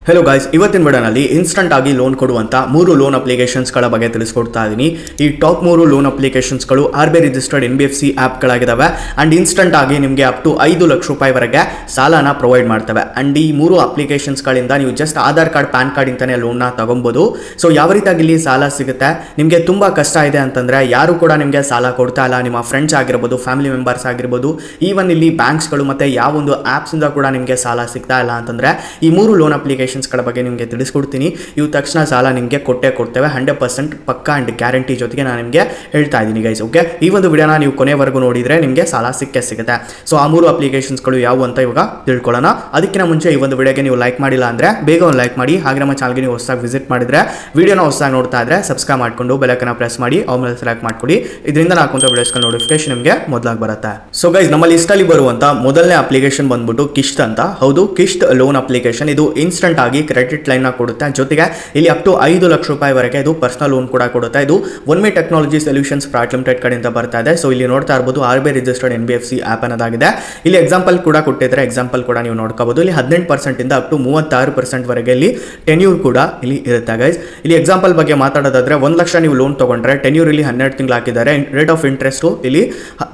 Hello guys ಇವತ್ತಿನ ವಿಡಿಯೋನಲ್ಲಿ instant ಆಗಿ ಲೋನ್ ಕೊಡುವಂತ ಮೂರು ಲೋನ್ ಅಪ್ಲಿಕೇಶನ್ಸ್ ಗಳ ಬಗ್ಗೆ ತಿಳಿಸಿಕೊಡ್ತಾ ಇದೀನಿ। ಈ ಟಾಪ್ ಮೂರು ಲೋನ್ ಅಪ್ಲಿಕೇಶನ್ಸ್ ಗಳು ಆರ್ಬಿಐ ರಿಜಿಸ್ಟರ್ಡ್ ಎನ್ಬಿಎಫ್ಸಿ ಆಪ್ ಗಳಾಗಿದಾವೆ ಅಂಡ್ ಇನ್ಸ್ಟಂಟ್ ಆಗಿ ನಿಮಗೆ ಅಪ್ ಟು 5 ಲಕ್ಷ ರೂಪಾಯಿ ವರೆಗೆ ಸಾಲನ ಪ್ರೊವೈಡ್ ಮಾಡ್ತವೆ। ಅಂಡ್ ಈ ಮೂರು ಅಪ್ಲಿಕೇಶನ್ಸ್ ಗಳಿಂದ ನೀವು just Aadhaar card PAN card ಇಂತಾನೆ ಲೋನ್ ನ ತಗೊಳ್ಳಬಹುದು। ಸೋ ಯಾವ ರೀತಿಯಾಗಿ ಇಲ್ಲಿ ಸಾಲ ಸಿಗುತ್ತೆ, ನಿಮಗೆ ತುಂಬಾ ಕಷ್ಟ ಇದೆ ಅಂತಂದ್ರೆ ಯಾರು ಕೂಡ ನಿಮಗೆ ಸಾಲ ಕೊಡ್ತಾ ಇಲ್ಲ, ನಿಮ್ಮ ಫ್ರೆಂಡ್ಸ್ ಆಗಿರಬಹುದು, ಫ್ಯಾಮಿಲಿ ಮೆಂಬರ್ಸ್ ಆಗಿರಬಹುದು, ಈವನ್ ಇಲ್ಲಿ ಬ್ಯಾಂಕ್ಸ್ ಗಳು ಮತ್ತೆ ಯಾವ ಒಂದು ಆಪ್ಸ್ ಇಂದ ಕೂಡ ನಿಮಗೆ ಸಾಲ ಸಿಗ್ತಾ ಇಲ್ಲ ಅಂತಂದ್ರೆ ಈ ಮೂರು ಲೋನ್ ಅಪ್ಲಿಕೇಶನ್ ಗಳ ಬಗ್ಗೆ ನಿಮಗೆ ತಿಳಿಸಿಕೊಡ್ತೀನಿ। ಇವು ತಕ್ಷಣ ಸಾಲ ನಿಮಗೆ ಕೊಡ್ತೇವೆ 100% ಪಕ್ಕಾ ಅಂಡ್ ಗ್ಯಾರಂಟಿ ಜೊತೆಗೆ ನಾನು ನಿಮಗೆ ಹೇಳ್ತಾ ಇದ್ದೀನಿ ಗೈಸ್। ಓಕೆ, ಈ ಒಂದು ವಿಡಿಯೋನ ನೀವು ಕೊನೆವರೆಗೂ ನೋಡಿದ್ರೆ ನಿಮಗೆ ಸಾಲ ಸಿಗುತ್ತೆ। ಸೊ ಆ ಮೂರು ಅಪ್ಲಿಕೇಶನ್ಸ್ ಗಳು ಯಾವುವು ಅಂತ ಇವಾಗ ತಿಳ್ಕೊಳ್ಳೋಣ। ಅದಕ್ಕಿಂತ ಮುಂಚೆ ಈ ಒಂದು ವಿಡಿಯೋಗೆ ನೀವು ಲೈಕ್ ಮಾಡಿಲ್ಲ ಅಂದ್ರೆ ಬೇಗ ಒಂದು ಲೈಕ್ ಮಾಡಿ, ಹಾಗೆ ನಮ್ಮ ಚಾನಲ್ಗೆ ನೀವು ಹೊಸದಾಗಿ ವಿಸಿಟ್ ಮಾಡಿದ್ರೆ ವಿಡಿಯೋನ ಹೊಸದಾಗಿ ನೋಡ್ತಾ ಇದ್ರೆ ಸಬ್ಸ್ಕ್ರೈಬ್ ಮಾಡ್ಕೊಂಡು ಬೆಲ್ ಐಕಾನ್ ಪ್ರೆಸ್ ಮಾಡಿ ಆಮೇಲೆ ಸೆಲೆಕ್ಟ್ ಮಾಡ್ಕೊಳ್ಳಿ। ಇದರಿಂದ ನಾನು ಹಾಕುವಂತ ವಿಡಿಯೋಸ್ಗಳ ನೋಟಿಫಿಕೇಶನ್ ನಿಮಗೆ ಮೊದಲಾಗಿ ಬರುತ್ತೆ। ಸೊ ಗೈಸ್, ನಮ್ಮ ಲಿಸ್ಟ್ ಅಲ್ಲಿ ಬರುವಂತ ಮೊದಲನೇ ಅಪ್ಲಿಕೇಶನ್ ಬಂದ್ಬಿಟ್ಟು ಕಿಶ್ತ್ ಅಂತ। ಹೌದು, ಕಿಶ್ತ್ ಲೋನ್ ಅಪ್ಲಿಕೇಶನ್ ಇದು ಇನ್ಸ್ಟಂಟ್ ಆಗಿ ಕ್ರೆಡಿಟ್ ಲೈನ್ ನ ಕೊಡುತ್ತೆ, ಜೊತೆಗೆ ಇಲ್ಲಿ ಅಪ್ ಟು 5 ಲಕ್ಷ ರೂಪಾಯಿ ವರೆಗೆ ಇದು ಪರ್ಸನಲ್ ಲೋನ್ ಕೂಡ ಕೊಡುತ್ತೆ। ಇದು ಒನ್ಮೆ ಟೆಕ್ನಾಲಜಿ ಸೊಲ್ಯೂಷನ್ಸ್ ಪ್ರೈವೇಟ್ ಲಿಮಿಟೆಡ್ ಕಡೆಯಿಂದ ಬರ್ತಾ ಇದೆ। ಸೊ ಇಲ್ಲಿ ನೋಡ್ತಾ ಇರಬಹುದು ಆರ್ಬಿಐ ರಿಜಿಸ್ಟರ್ಡ್ ಎನ್ಬಿಎಫ್ಸಿ ಆಪ್ ಅನ್ನೋದಾಗಿದೆ। ಇಲ್ಲಿ ಎಕ್ಸಾಂಪಲ್ ಕೂಡ ಕೊಟ್ಟಿದ್ದಾರೆ, ಎಕ್ಸಾಂಪಲ್ ಕೂಡ ನೀವು ನೋಡ್ಕೋಬಹುದು। ಇಲ್ಲಿ 18% ಇಂದ ಅಪ್ ಟು 36% ವರೆಗೆ ಇಲ್ಲಿ ಟೆನ್ಯೂರ್ ಕೂಡ ಇಲ್ಲಿ ಇರುತ್ತೆ ಗೈಸ್। ಇಲ್ಲಿ ಎಕ್ಸಾಂಪಲ್ ಬಗ್ಗೆ ಮಾತಾಡೋದಾದ್ರೆ 1 ಲಕ್ಷ ನೀವು ಲೋನ್ ತಗೊಂಡ್ರೆ ಟೆನ್ಯೂರ್ ಇಲ್ಲಿ 12 ತಿಂಗಳು ಹಾಕಿದ್ದಾರೆ। ರೇಟ್ ಆಫ್ ಇಂಟ್ರೆಸ್ಟ್ ಇಲ್ಲಿ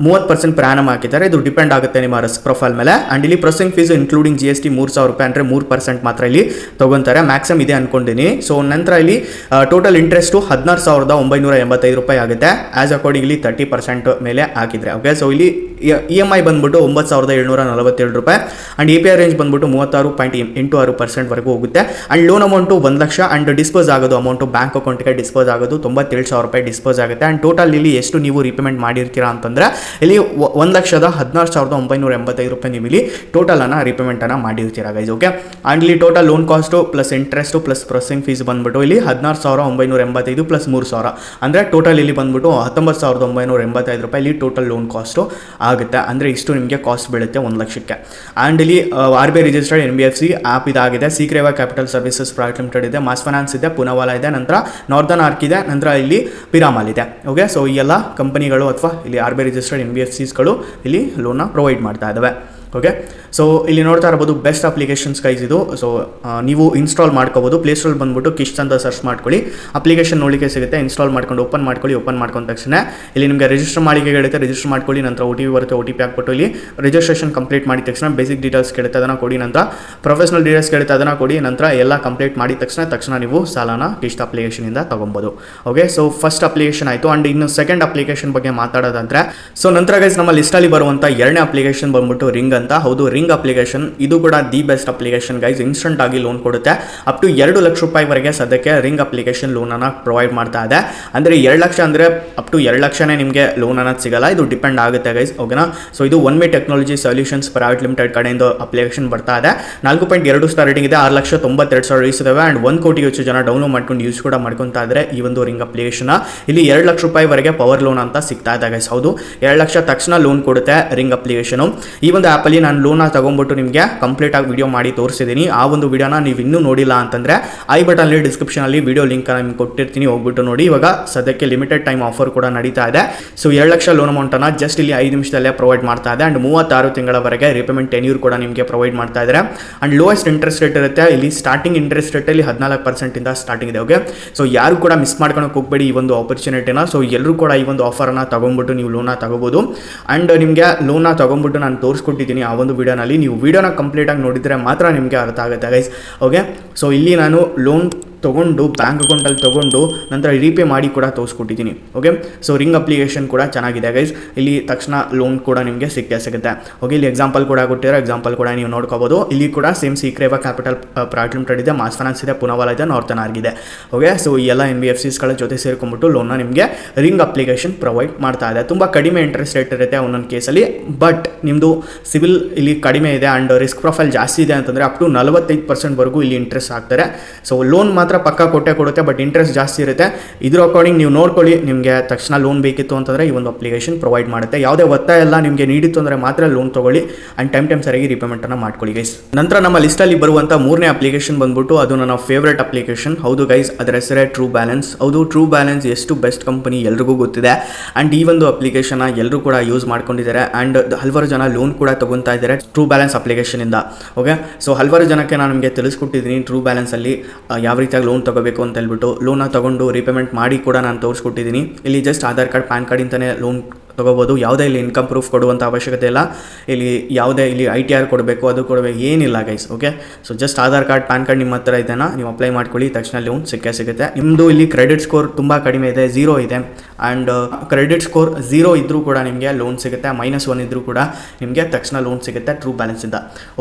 30% per annum ಹಾಕಿದ್ದಾರೆ। ಇದು ಡಿಪೆಂಡ್ ಆಗುತ್ತೆ ನಿಮ್ಮ ರಿಸ್ಕ್ ಪ್ರೊಫೈಲ್ ಮೇಲೆ। ಅಂಡ್ ಇಲ್ಲಿ ಪ್ರೊಸೆಸಿಂಗ್ ಫೀಸ್ ಇನ್ಕ್ಲೂಡಿಂಗ್ GST 3000 ರೂಪಾಯಿ ಅಂದ್ರೆ 3% ಮಾತ್ರ ಇಲ್ಲಿ ತಗೊಂತಾರೆ, ಮ್ಯಾಕ್ಸಿಮಮ್ ಇದೆ ಅನ್ಕೊಂಡಿನಿ। ಸೊ ನಂತರ ಇಲ್ಲಿ ಟೋಟಲ್ ಇಂಟ್ರೆಸ್ಟ್ 16,985 ರೂಪಾಯಿ ಆಗುತ್ತೆ, ಆಸ್ ಅಕಾರ್ಡಿಂಗ್ಲಿ 30% ಮೇಲೆ ಹಾಕಿದ್ರೆ। ಓಕೆ, ಸೊ ಇಲ್ಲಿ EMI ಬಂದ್ಬಿಟ್ಟು 9,747 ರೂಪಾಯಿ ಅಂಡ್ APR ರೇಂಜ್ ಬಂದ್ಬಿಟ್ಟು 36.86% ವರೆಗೂ ಹೋಗುತ್ತೆ। And loan amount 1 lakh and dispose ಆಗೋದು ಅಮೌಂಟು ಬ್ಯಾಂಕ್ ಅಕೌಂಟ್ಗೆ ಡಿಸ್ಪೋಸ್ ಆಗೋದು 97,000 ರೂಪಾಯಿ ಡಿಸ್ಪೋಸ್ ಆಗುತ್ತೆ। ಅಂಡ್ ಟೋಟಲ್ ಇಲ್ಲಿ ಎಷ್ಟು ನೀವು ರಿಪೇಮೆಂಟ್ ಮಾಡಿರ್ತೀರಾ ಅಂತಂದ್ರೆ ಇಲ್ಲಿ 1,16,985 ರೂಪಾಯಿ ನೀವು ಇಲ್ಲಿ ಟೋಟಲ್ ಅನ್ನ ರಿಪೇಮೆಂಟ್ ಅನ್ನ ಮಾಡಿರ್ತೀರಾ ಗೈಸ್। ಓಕೆ, ಅಂಡ್ ಇಲ್ಲಿ total loan cost plus interest plus processing fees ಬಂದ್ಬಿಟ್ಟು ಇಲ್ಲಿ 16,985 ಪ್ಲಸ್ 3,000 ಅಂದ್ರೆ ಟೋಟಲ್ ಇಲ್ಲಿ ಬಂದ್ಬಿಟ್ಟು 19,985 ರೂಪಾಯಿ ಇಲ್ಲಿ ಟೋಟಲ್ ಲೋನ್ ಕಾಸ್ಟ್ ಆಗುತ್ತೆ। ಅಂದ್ರೆ ಇಷ್ಟು ನಿಮಗೆ ಕಾಸ್ಟ್ ಬೀಳುತ್ತೆ 1 ಲಕ್ಷಕ್ಕೆ। ಅಂಡ್ ಇಲ್ಲಿ ಆರ್ಬಿಐ ರಿಜಿಸ್ಟರ್ಡ್ ಎನ್ಬಿಎಫ್ಸಿ ಆಪ್ ಇದಾಗಿದೆ, ಸೀಕ್ರೇವಾ ಕ್ಯಾಪಿಟಲ್ ಸರ್ವಿಸಸ್ ಪ್ರೈವೇಟ್ ಲಿಮಿಟೆಡ್ ಇದೆ, ಮಾಸ್ ಫೈನಾನ್ಸ್ ಇದೆ, ಪುನಾವಾಲಾ ಇದೆ, ನಂತರ ನಾರ್ದನ್ ಆರ್ಕ್ ಇದೆ, ನಂತರ ಇಲ್ಲಿ ಪಿರಾಮಾಲ್ ಇದೆ। ಓಕೆ, ಸೊ ಈ ಎಲ್ಲ ಕಂಪನಿಗಳು ಅಥವಾ ಇಲ್ಲಿ ಆರ್ಬಿಐ ರಿಜಿಸ್ಟರ್ಡ್ ಎನ್ಬಿಎಫ್ಸಿಸ್ಗಳು ಇಲ್ಲಿ ಲೋನ್ನ ಪ್ರೊವೈಡ್ ಮಾಡ್ತಾ ಇದ್ದಾವೆ। ಓಕೆ, ಸೊ ಇಲ್ಲಿ ನೋಡ್ತಾ ಇರಬಹುದು ಬೆಸ್ಟ್ ಅಪ್ಲಿಕೇಶನ್ಸ್ ಗೈಸ್ ಇದು। ಸೊ ನೀವು ಇನ್ಸ್ಟಾಲ್ ಮಾಡ್ಕೋಬಹುದು, ಪ್ಲೇಸ್ಟೋರ್ ಬಂದ್ಬಿಟ್ಟು ಕಿಶ್ತ್ ಅಂತ ಸರ್ಚ್ ಮಾಡ್ಕೊಳ್ಳಿ, ಅಪ್ಲಿಕೇಶನ್ ನೋಡಲಿಕ್ಕೆ ಸಿಗುತ್ತೆ, ಇನ್ಸ್ಟಾಲ್ ಮಾಡ್ಕೊಂಡು ಓಪನ್ ಮಾಡ್ಕೊಳ್ಳಿ। ಓಪನ್ ಮಾಡ್ಕೊಂಡ ತಕ್ಷಣ ಇಲ್ಲಿ ನಿಮಗೆ ರಿಜಿಸ್ಟರ್ ಮಾಡಿಕೆ ಹೇಳುತ್ತೆ, ರಿಜಿಸ್ಟರ್ ಮಾಡ್ಕೊಳ್ಳಿ, ನಂತರ OTP ಬರುತ್ತೆ, OTP ಹಾಕ್ಬಿಟ್ಟು ಇಲ್ಲಿ ರಿಜಿಸ್ಟ್ರೇಷನ್ ಕಂಪ್ಲೀಟ್ ಮಾಡಿದ ತಕ್ಷಣ ಬೇಸಿಕ್ ಡೀಟೇಲ್ಸ್ ಕೇಳುತ್ತೆ, ಅದನ್ನು ಕೊಡಿ, ನಂತರ ಪ್ರೊಫೆಷನಲ್ ಡೀಟೇಲ್ಸ್ ಕೇಳುತ್ತೆ, ಅದನ್ನು ಕೊಡಿ, ನಂತರ ಎಲ್ಲ ಕಂಪ್ಲೀಟ್ ಮಾಡಿದ ತಕ್ಷಣ ನೀವು ಸಾಲನ ಕಿಶ್ತ್ ಅಪ್ಲಿಕೇಶನ್ ಇಂದ ತಗೊಬಹುದು। ಓಕೆ, ಸೊ ಫಸ್ಟ್ ಅಪ್ಲಿಕೇಶನ್ ಆಯಿತು। ಅಂಡ್ ಇನ್ನು ಸೆಕೆಂಡ್ ಅಪ್ಲಿಕೇಶನ್ ಬಗ್ಗೆ ಮಾತಾಡೋದಂದ್ರೆ ಸೊ ನಂತರ ಗೈಸ್ ನಮ್ಮ ಲಿಸ್ಟಲ್ಲಿ ಬರುವಂಥ ಎರಡನೇ ಅಪ್ಲಿಕೇಶನ್ ಬಂದ್ಬಿಟ್ಟು ರಿಂಗ್ ಅಂತ। ಹೌದು, ರಿಂಗ್ ಅಪ್ಲಿಕೇಶನ್ ಇದು ಕೂಡ the best application guys, instant ಆಗಿ ಲೋನ್ ಕೊಡುತ್ತೆ, ಅಪ್ ಟು 2 ಲಕ್ಷ ರೂಪಾಯಿ ವರೆಗೆ ಸದ್ಯಕ್ಕೆ ರಿಂಗ್ ಅಪ್ಲಿಕೇಶನ್ ಲೋನ್ ಅನ್ನ ಪ್ರೊವೈಡ್ ಮಾಡ್ತಾ ಇದೆ। ಅಂದ್ರೆ 2 ಲಕ್ಷ ಅಂದ್ರೆ ಅಪ್ ಟು 2 ಲಕ್ಷನೇ ನಿಮಗೆ ಲೋನ್ ಅನ್ನೋದು ಸಿಗಲ್ಲ, ಇದು ಡಿಪೆಂಡ್ ಆಗುತ್ತೆ ಗೈಸ್। ಓಕೆನಾ, ಸೊ ಇದು ಒನ್ಮೆ ಟೆಕ್ನಾಲಜಿ ಸೊಲ್ಯೂಷನ್ಸ್ ಪ್ರೈವೇಟ್ ಲಿಮಿಟೆಡ್ ಕಡೆಯಿಂದ ಅಪ್ಲಿಕೇಶನ್ ಬರ್ತಾ ಇದೆ, 4.2 ಸ್ಟಾರ್ ರೇಟಿಂಗ್ ಇದೆ, 6,92,000 ಯೂಸ್ ಇದಾವೆ ಅಂಡ್ 1 ಕೋಟಿಗೂ ಹೆಚ್ಚು ಜನ ಡೌನ್ಲೋಡ್ ಮಾಡ್ಕೊಂಡು ಯೂಸ್ ಕೂಡ ಮಾಡ್ಕೊಂತಾ ಇದ್ದಾರೆ ಈ ಒಂದು ರಿಂಗ್ ಅಪ್ಲಿಕೇಶನ್। ಇಲ್ಲಿ 2 ಲಕ್ಷ ರೂಪಾಯಿ ವರೆಗೆ ಪವರ್ ಲೋನ್ ಅಂತ ಸಿಗ್ತಾ ಇದೆ ಗೈಸ್। ಹೌದು, 2 ಲಕ್ಷ ತಕ್ಷಣ ಲೋನ್ ಕೊಡುತ್ತೆ ರಿಂಗ್ ಅಪ್ಲಿಕೇಶನ್। ಈ ಒಂದು ಆಪ್ ಅಲ್ಲಿ ನಾನು ಲೋನ್ ತಗೊಂಡ್ಬಿಟ್ಟು ನಿಮಗೆ ಕಂಪ್ಲೀಟ್ ಆಗಿ ವಿಡಿಯೋ ಮಾಡಿ ತೋರಿಸಿದ್ದೀನಿ, ಆ ಒಂದು ವಿಡಿಯೋನ ನೀವು ಇನ್ನೂ ನೋಡಿಲ್ಲ ಅಂತಂದ್ರೆ ಐ ಬಟನ್ ಅಲ್ಲಿ ಡಿಸ್ಕ್ರಿಪ್ಷನ್ ಅಲ್ಲಿ ವಿಡಿಯೋ ಲಿಂಕ್ ನಿಮ್ಗೆ ಕೊಟ್ಟಿರ್ತೀನಿ, ಹೋಗ್ಬಿಟ್ಟು ನೋಡಿ। ಇವಾಗ ಸದ್ಯಕ್ಕೆ ಲಿಮಿಟೆಡ್ ಟೈಮ್ ಆಫರ್ ಕೂಡ ನಡೀತಾ ಇದೆ। ಸೊ 2 ಲಕ್ಷ ಲೋನ್ ಅಮೌಂಟ್ ಅನ್ನ ಜಸ್ಟ್ ಇಲ್ಲಿ 5 ನಿಮಿಷದಲ್ಲೇ ಪ್ರೊವೈಡ್ ಮಾಡ್ತಾ ಇದೆ ಅಂಡ್ 36 ತಿಂಗಳವರೆಗೆ ರಿಪೇಮೆಂಟ್ ಟೆನ್ಯೂರ್ ಕೂಡ ನಿಮಗೆ ಪ್ರೊವೈಡ್ ಮಾಡ್ತಾ ಇದ್ದಾರೆ। ಅಂಡ್ ಲೋಯೆಸ್ಟ್ ಇಂಟ್ರೆಸ್ಟ್ ರೇಟ್ ಇರುತ್ತೆ, ಇಲ್ಲಿ ಸ್ಟಾರ್ಟಿಂಗ್ ಇಂಟ್ರೆಸ್ಟ್ ರೇಟ್ ಅಲ್ಲಿ 14% ಇಂದ ಸ್ಟಾರ್ಟಿಂಗ್ ಇದೆ। ಓಕೆ, ಸೊ ಯಾರು ಕೂಡ ಮಿಸ್ ಮಾಡ್ಕೊಳಕ್ಕೆ ಹೋಗಬೇಡಿ ಈ ಒಂದು ಆಪರ್ಚುನಿಟಿನ। ಸೊ ಎಲ್ಲರೂ ಕೂಡ ಈ ಒಂದು ಆಫರ್ ಅನ್ನ ತಗೊಂಡ್ಬಿಟ್ಟು ನೀವು ಲೋನ್ ತಗೋಬಹುದು ಅಂಡ್ ನಿಮಗೆ ಲೋನ್ ತಗೊಂಡ್ಬಿಟ್ಟು ನಾನು ತೋರಿಸ್ಕೊಟ್ಟಿದ್ದೀನಿ ಆ ಒಂದು ವಿಡಿಯೋನಲ್ಲಿ, ನೀವು ವಿಡಿಯೋನ ಕಂಪ್ಲೀಟ್ ಆಗಿ ನೋಡಿದ್ರೆ ಮಾತ್ರ ನಿಮಗೆ ಅರ್ಥ ಆಗುತ್ತೆ ಗೈಸ್। ಓಕೆ, ಸೊ ಇಲ್ಲಿ ನಾನು ಲೋನ್ ತೊಗೊಂಡು ಬ್ಯಾಂಕ್ ಅಕೌಂಟಲ್ಲಿ ತೊಗೊಂಡು ನಂತರ ರೀಪೇ ಮಾಡಿ ಕೂಡ ತೋರಿಸ್ಕೊಟ್ಟಿದ್ದೀನಿ। ಓಕೆ, ಸೊ ರಿಂಗ್ ಅಪ್ಲಿಕೇಶನ್ ಕೂಡ ಚೆನ್ನಾಗಿದೆ ಗೈಸ್, ಇಲ್ಲಿ ತಕ್ಷಣ ಲೋನ್ ಕೂಡ ನಿಮಗೆ ಸಿಗುತ್ತೆ। ಓಕೆ, ಇಲ್ಲಿ ಎಕ್ಸಾಂಪಲ್ ಕೂಡ ಕೊಟ್ಟಿರೋ ಎಕ್ಸಾಂಪಲ್ ಕೂಡ ನೀವು ನೋಡ್ಕೋಬಹುದು। ಇಲ್ಲಿ ಕೂಡ ಸೇಮ್ ಸೀಕ್ರೇವಾ ಕ್ಯಾಪಿಟಲ್ ಪ್ರೈವೇಟ್ ಲಿಮಿಟೆಡ್ ಇದೆ, ಮಾಸ್ ಫೈನಾನ್ಸ್ ಇದೆ, ಪುನಾವಾಲಾ ಇದೆ, ನಾರ್ದನ್ ಆರ್ಕ್ ಇದೆ। ಓಕೆ, ಸೊ ಈ ಎಲ್ಲ NBFCsಗಳ ಜೊತೆ ಸೇರ್ಕೊಂಡ್ಬಿಟ್ಟು ಲೋನ್ನ ನಿಮಗೆ ರಿಂಗ್ ಅಪ್ಲಿಕೇಶನ್ ಪ್ರೊವೈಡ್ ಮಾಡ್ತಾ ಇದೆ। ತುಂಬ ಕಡಿಮೆ ಇಂಟ್ರೆಸ್ಟ್ ರೇಟ್ ಇರುತ್ತೆ ಒಂದೊಂದು ಕೇಸಲ್ಲಿ, ಬಟ್ ನಿಮ್ಮದು ಸಿವಿಲ್ ಇಲ್ಲಿ ಕಡಿಮೆ ಇದೆ ಅಂಡ್ ರಿಸ್ಕ್ ಪ್ರೊಫೈಲ್ ಜಾಸ್ತಿ ಇದೆ ಅಂತಂದರೆ ಅಪ್ ಟು 45% ವರೆಗೂ ಇಲ್ಲಿ ಇಂಟ್ರೆಸ್ಟ್ ಆಗ್ತಾರೆ। ಸೊ ಲೋನ್ ಮಾತ್ರ ಮಾತ್ರ ಪಕ್ಕ ಕೊಡುತ್ತೆ, ಬಟ್ ಇಂಟ್ರೆಸ್ಟ್ ಜಾಸ್ತಿ ಇರುತ್ತೆ. ಇದ್ರ ಅಕಾರ್ಡಿಂಗ್ ನೀವು ನೋಡ್ಕೊಳ್ಳಿ. ನಿಮಗೆ ತಕ್ಷಣ ಲೋನ್ ಬೇಕಿತ್ತು ಅಂತಂದರೆ ಈ ಒಂದು ಅಪ್ಲಿಕೇಶನ್ ಪ್ರೊವೈಡ್ ಮಾಡುತ್ತೆ. ಯಾವುದೇ ಒತ್ತಾಯ ಎಲ್ಲ ನಿಮಗೆ ನೀಡಿತ್ತು ಅಂದರೆ ಮಾತ್ರ ಲೋನ್ ತೊಗೊಳ್ಳಿ ಆ್ಯಂಡ್ ಟೈಮ್ ಸರಿಯಾಗಿ ರಿಪೇಮೆಂಟನ್ನು ಮಾಡ್ಕೊಳ್ಳಿ ಗೈಸ್. ನಂತರ ನಮ್ಮ ಲಿಸ್ಟಲ್ಲಿ ಬರುವಂಥ ಮೂರನೇ ಅಪ್ಲಿಕೇಶನ್ ಬಂದ್ಬಿಟ್ಟು ಅದು ನನ್ನ ಫೇವ್ರೇಟ್ ಅಪ್ಲಿಕೇಶನ್. ಹೌದು ಗೈಸ್, ಅದರ ಹೆಸರೇ ಟ್ರೂ ಬ್ಯಾಲೆನ್ಸ್. ಹೌದು, ಟ್ರೂ ಬ್ಯಾಲೆನ್ಸ್ ಎಷ್ಟು ಬೆಸ್ಟ್ ಕಂಪನಿ ಎಲ್ರಿಗೂ ಗೊತ್ತಿದೆ ಆ್ಯಂಡ್ ಈ ಒಂದು ಅಪ್ಲಿಕೇಶನ್ನ ಎಲ್ಲರೂ ಕೂಡ ಯೂಸ್ ಮಾಡ್ಕೊಂಡಿದ್ದಾರೆ ಆ್ಯಂಡ್ ಹಲವಾರು ಜನ ಲೋನ್ ಕೂಡ ತಗೊತಾ ಇದ್ದಾರೆ ಟ್ರೂ ಬ್ಯಾಲೆನ್ಸ್ ಅಪ್ಲಿಕೇಶನಿಂದ. ಓಕೆ, ಸೊ ಹಲವಾರು ಜನಕ್ಕೆ ನಾನು ನಿಮಗೆ ತಿಳಿಸ್ಕೊಟ್ಟಿದ್ದೀನಿ ಟ್ರೂ ಬ್ಯಾಲೆನ್ಸಲ್ಲಿ ಯಾವ ರೀತಿಯಾಗಿ ಲೋನ್ ತಗೋಬೇಕು ಅಂತ ಹೇಳ್ಬಿಟ್ಟು. ಲೋನ ತಗೊಂಡು ರಿಪೇಮೆಂಟ್ ಮಾಡಿ ಕೂಡ ನಾನು ತೋರಿಸ್ಕೊಟ್ಟಿದ್ದೀನಿ. ಇಲ್ಲಿ just Aadhaar card, PAN card ಇಂತಲೇ ಲೋನ್ ತೊಗೋಬೋದು. ಯಾವುದೇ ಇಲ್ಲಿ ಇನ್ಕಮ್ ಪ್ರೂಫ್ ಕೊಡುವಂಥ ಅವಶ್ಯಕತೆ ಇಲ್ಲ. ಇಲ್ಲಿ ಯಾವುದೇ ಇಲ್ಲಿ ITR ಕೊಡಬೇಕು, ಅದು ಕೊಡಬೇಕು, ಏನಿಲ್ಲ guys. Okay, so just Aadhaar card, PAN card ನಿಮ್ಮ ಹತ್ರ ಇದೆಯಾ, ನೀವು ಅಪ್ಲೈ ಮಾಡ್ಕೊಳ್ಳಿ, ತಕ್ಷಣ ಲೋನ್ ಸಿಗುತ್ತೆ. ನಿಮ್ಮದು ಇಲ್ಲಿ ಕ್ರೆಡಿಟ್ ಸ್ಕೋರ್ ತುಂಬ ಕಡಿಮೆ ಇದೆ, 0 ಇದೆ. ಆ್ಯಂಡ್ ಕ್ರೆಡಿಟ್ ಸ್ಕೋರ್ 0 ಇದ್ದರೂ ಕೂಡ ನಿಮಗೆ ಲೋನ್ ಸಿಗುತ್ತೆ, -1 ಇದ್ದರೂ ಕೂಡ ನಿಮಗೆ ತಕ್ಷಣ ಲೋನ್ ಸಿಗುತ್ತೆ ಟ್ರೂ ಬ್ಯಾಲೆನ್ಸಿಂದ.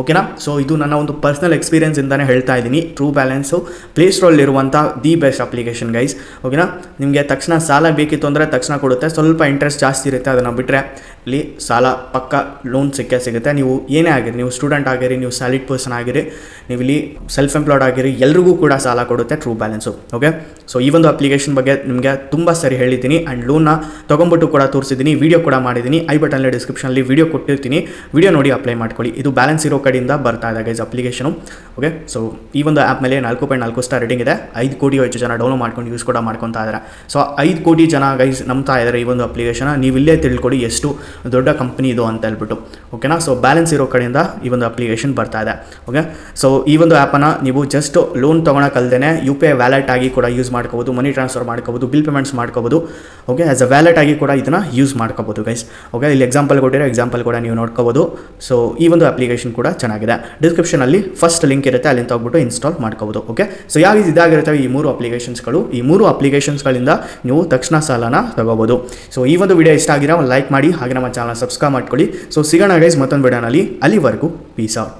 ಓಕೆನಾ? ಸೊ ಇದು ನನ್ನ ಒಂದು ಪರ್ಸ್ನಲ್ ಎಕ್ಸ್ಪೀರಿಯನ್ಸಿಂದನೇ ಹೇಳ್ತಾ ಇದ್ದೀನಿ. ಟ್ರೂ ಬ್ಯಾಲೆನ್ಸು ಪ್ಲೇಸ್ಟೋರಲ್ಲಿರುವಂಥ ದಿ ಬೆಸ್ಟ್ ಅಪ್ಲಿಕೇಶನ್ ಗೈಸ್. ಓಕೆನಾ? ನಿಮಗೆ ತಕ್ಷಣ ಸಾಲ ಬೇಕಿತ್ತು ಅಂದರೆ ತಕ್ಷಣ ಕೊಡುತ್ತೆ, ಸ್ವಲ್ಪ ಇಂಟ್ರೆಸ್ಟ್ ಜಾಸ್ತಿ ಇರುತ್ತೆ. ಅದನ್ನು ಬಿಟ್ಟರೆ ಇಲ್ಲಿ ಸಾಲ ಪಕ್ಕ ಲೋನ್ ಸಿಗುತ್ತೆ. ನೀವು ಏನೇ ಆಗಿರಿ, ನೀವು ಸ್ಟೂಡೆಂಟ್ ಆಗಿರಿ, ನೀವು ಸ್ಯಾಲಿಡ್ ಪರ್ಸನ್ ಆಗಿರಿ, ನೀವು ಇಲ್ಲಿ ಸೆಲ್ಫ್ ಎಂಪ್ಲಾಯ್ಡ್ ಆಗಿರಿ, ಎಲ್ರಿಗೂ ಕೂಡ ಸಾಲ ಕೊಡುತ್ತೆ ಟ್ರೂ ಬ್ಯಾಲೆನ್ಸು. ಓಕೆ, ಸೊ ಈ ಒಂದು ಅಪ್ಲಿಕೇಶನ್ ಬಗ್ಗೆ ನಿಮಗೆ ತುಂಬ ಸರಿ ಹೇಳಿದ್ದೀನಿ ಆ್ಯಂಡ್ ಲೋನ್ನ ತೊಗೊಂಬಿಟ್ಟು ಕೂಡ ತೋರಿಸಿದ್ದೀನಿ, ವಿಡಿಯೋ ಕೂಡ ಮಾಡಿದ್ದೀನಿ. ಐ ಬಟನಲ್ಲಿ ಡಿಸ್ಕ್ರಿಪ್ಷನಲ್ಲಿ ವಿಡಿಯೋ ಕೊಟ್ಟಿರ್ತೀನಿ, ವಿಡಿಯೋ ನೋಡಿ ಅಪ್ಲೈ ಮಾಡ್ಕೊಳ್ಳಿ. ಇದು ಬ್ಯಾಲೆನ್ಸ್ ಇರೋ ಕಡೆಯಿಂದ ಬರ್ತಾ ಇದೆ ಗೈಸ್ ಅಪ್ಲಿಕೇಶನು. ಓಕೆ, ಸೊ ಈ ಒಂದು ಆ್ಯಪ್ ಮೇಲೆ 4.4 ಸ್ಟಾರ್ ರೇಟಿಂಗ್ ಇದೆ. 5 ಕೋಟಿಗೂ ಹೆಚ್ಚು ಜನ ಡೌನ್ಲೋಡ್ ಮಾಡ್ಕೊಂಡು ಯೂಸ್ ಕೂಡ ಮಾಡ್ಕೊತಾ ಇದ್ದಾರೆ. ಸೊ 5 ಕೋಟಿ ಜನ ಗೈಸ್ ನಂಬ್ತಾ ಇದ್ದಾರೆ ಈ ಒಂದು ಅಪ್ಲಿಕೇಶನ್. ನೀವು ಇಲ್ಲೇ ತಿಳ್ಕೊಡಿ ಎಷ್ಟು ದೊಡ್ಡ ಕಂಪ್ನಿ ಇದು ಅಂತ ಹೇಳ್ಬಿಟ್ಟು. ಓಕೆನಾ? ಸೊ ಬ್ಯಾಲೆನ್ಸ್ ಇರೋ ಕಡೆಯಿಂದ ಈ ಒಂದು ಅಪ್ಲಿಕೇಶನ್ ಬರ್ತಾ ಇದೆ. ಓಕೆ, ಸೊ ಈ ಒಂದು ಆ್ಯಪನ್ನು ನೀವು ಜಸ್ಟ್ ಲೋನ್ ತೊಗೊಳಕ್ಕಲ್ದೇ UPI ವ್ಯಾಲೆಟ್ ಆಗಿ ಕೂಡ ಯೂಸ್ ಮಾಡ್ಕೋಬೋದು, ಮನಿ ಟ್ರಾನ್ಸ್ಫರ್ ಮಾಡ್ಕೋಬೋದು, ಬಿಲ್ ಪೇಮೆಂಟ್ಸ್ ಮಾಡ್ಕೋಬೋದು. ಓಕೆ, ಆಸ್ ಅ ವ್ಯಾಲೆಟ್ ಆಗಿ ಕೂಡ ಇದನ್ನು ಯೂಸ್ ಮಾಡ್ಕೋಬೋದು ಗೈಸ್. ಓಕೆ, ಇಲ್ಲಿ ಎಕ್ಸಾಂಪಲ್ ಕೊಟ್ಟಿರೋ ಎಕ್ಸಾಂಪಲ್ ಕೂಡ ನೀವು ನೋಡ್ಕೋಬೋದು. ಸೊ ಈ ಒಂದು ಅಪ್ಲಿಕೇಶನ್ ಕೂಡ ಚೆನ್ನಾಗಿದೆ. ಡಿಸ್ಕ್ರಿಪ್ಷನಲ್ಲಿ ಫಸ್ಟ್ ಲಿಂಕ್ ಇರುತ್ತೆ, ಅಲ್ಲಿಂದ ಹೋಗ್ಬಿಟ್ಟು ಇನ್ಸ್ಟಾಲ್ ಮಾಡ್ಕೋಬೋದು. ಓಕೆ, ಸೊ ಯಾವ ಇದಾಗಿರ್ತವೆ ಈ 3 ಅಪ್ಲಿಕೇಶನ್ಸ್ಗಳು, ಈ 3 ಅಪ್ಲಿಕೇಶನ್ಸ್ಗಳಿಂದ ನೀವು ತಕ್ಷಣ ಸಾಲನ ತಗೋಬೋದು. ಸೊ ಈ ಒಂದು ವಿಡಿಯೋ ಇಷ್ಟ ಆಗಿರೋ ಲೈಕ್ ಮಾಡಿ, ಹಾಗೆ ನಮ್ಮ ಚಾನಲ್ ಸಬ್ಸ್ಕ್ರೈಬ್ ಮಾಡ್ಕೊಳ್ಳಿ. ಸೊ ಸಿಗೋಣ ಗೈಸ್ ಮತ್ತೊಂದು ವಿಡಿಯೋನಲ್ಲಿ. ಅಲ್ಲಿವರೆಗೂ ಪೀಸ್ ಔಟ್.